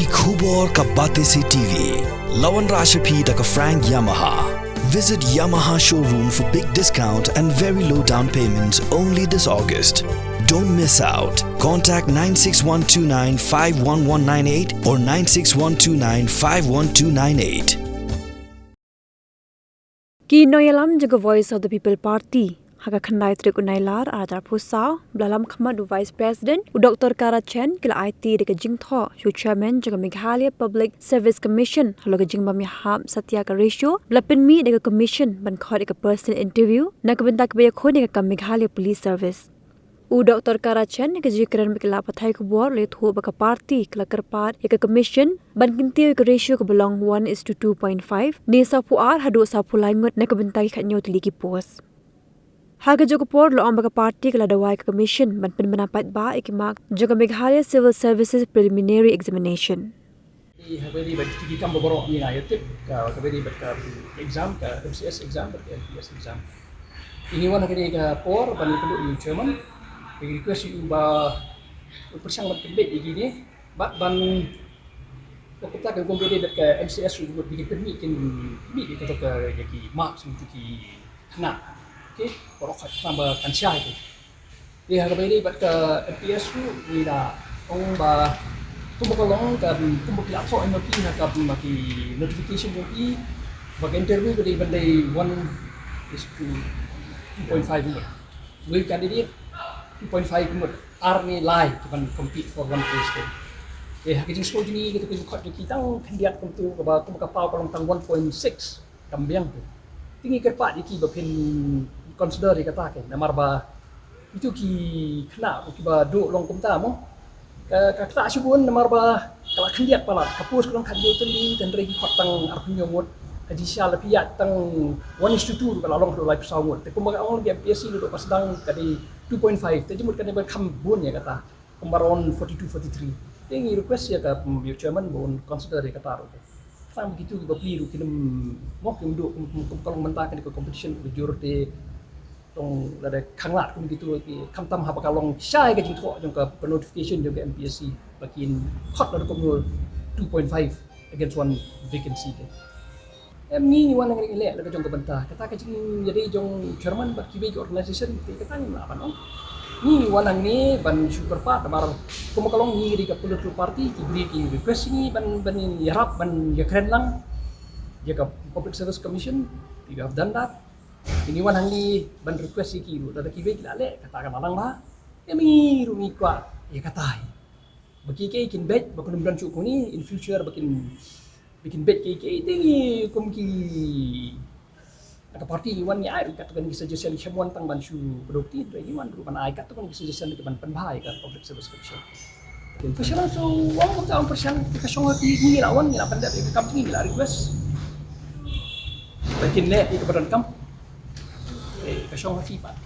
Ki khubor ka bate se TV. Lawan Rashapi da ka Frank Yamaha. Visit Yamaha showroom for big discount and very low down payments only this August. Don't miss out. Contact 96129 51198 or 96129 51298. Kinoyalam jaga Voice of the People Party. Haga khandai trik unailar ajar pusau belalam khamadu Vice President Dr. Kara Chen kila IT deka jingtho yu Chairman jaga Meghalaya Public Service Commission haloga jingbam yaham Satyaga Ratio belapin mi deka Commission ban khod deka personal interview na kebentak baya khod deka kam Meghalaya Police Service. Dr. Kara Chen deka jikran mikla pathai kubor le thu baka party kila kerpat deka Commission ban kintiu deka ratio ke belong 1:2.5 ni sapuar hadu sapu laingut na kebentak khatnyo tiliki post. Haga juga por lo ambaka parti kala dawai ke commission ban pendapat ba ikimak juga Meghalaya Civil Services Preliminary Examination. Haberi bagi kam borok ni na yetip ka haberi baka exam ka MCS exam ka MPS exam. Ini wan kini ka por ban perlu chairman bagi request ba persang ban pendek begini ban kita ke kompeti ka MCS untuk bikin permit bi kita ke jadi mak semua ki nak. Okay, orang sama kansya itu. Dia habis ini berkat MPS tu, ni dah orang bah tu berkolong kan, tu berkilat so MPS nak maki notification MPS, bagi interview jadi bandai 1:2.5 umur. We candidate 2.5 umur. R ni live, bukan compete for one place tu. Hakijin sekolah ni kita kuat kita kandidat untuk tu berkapau kalau tang 1.6 kambiang tu. Tinggi kerpat iki berpen consider dikatakan namar ba itu ki kena ki ba do long kumta mo ka kata subun namar ba kala khandiat pala kapus long khandio tendi dan regi khotang arpunyo mot haji syal piat tang 1:2 kala long live sawut te kumbaga ong dia PSC do pasdang kadi 2.5 te jemut kadi ba khambun ya kata kumbaron 42-43 tingi request ya ka chairman bon consider dikata ro sama begitu ki ba pliru kinem mo kim do kalau mentah ke competition jur te tong ada khanglat kum gitu ki khamtam ha pakalong syai ke jingtho jong ka notification jong ke MPSC bakin hot la ko 2.5 against one vacancy ke ni wan ngari le la jong ka bantah kata ka jing jadi jong chairman bak kibe organization ti kata ni apa no ni wan ni ban super part mar kum kalong ni di ka political party ki beri ki request ni ban yarap ban ya keren lang ya ka public service commission we have done that. Ini wan ni ban request iki ru da kiwe kila le katakan malang ba emi rumi kwa ya katai bagi ke kin bet bakun bulan cuku ni in future bikin bet ke tingi kum ki ada parti ni wan ni ai katakan ki suggestion semua tang ban su produktif ni wan ru ban ai katakan ki suggestion ke ban penbhai kan public service commission persen so wang tak persen kita song ni lawan ni lapan dak ke company ni la request bikin le kepada kamu Kasihan hati Pak.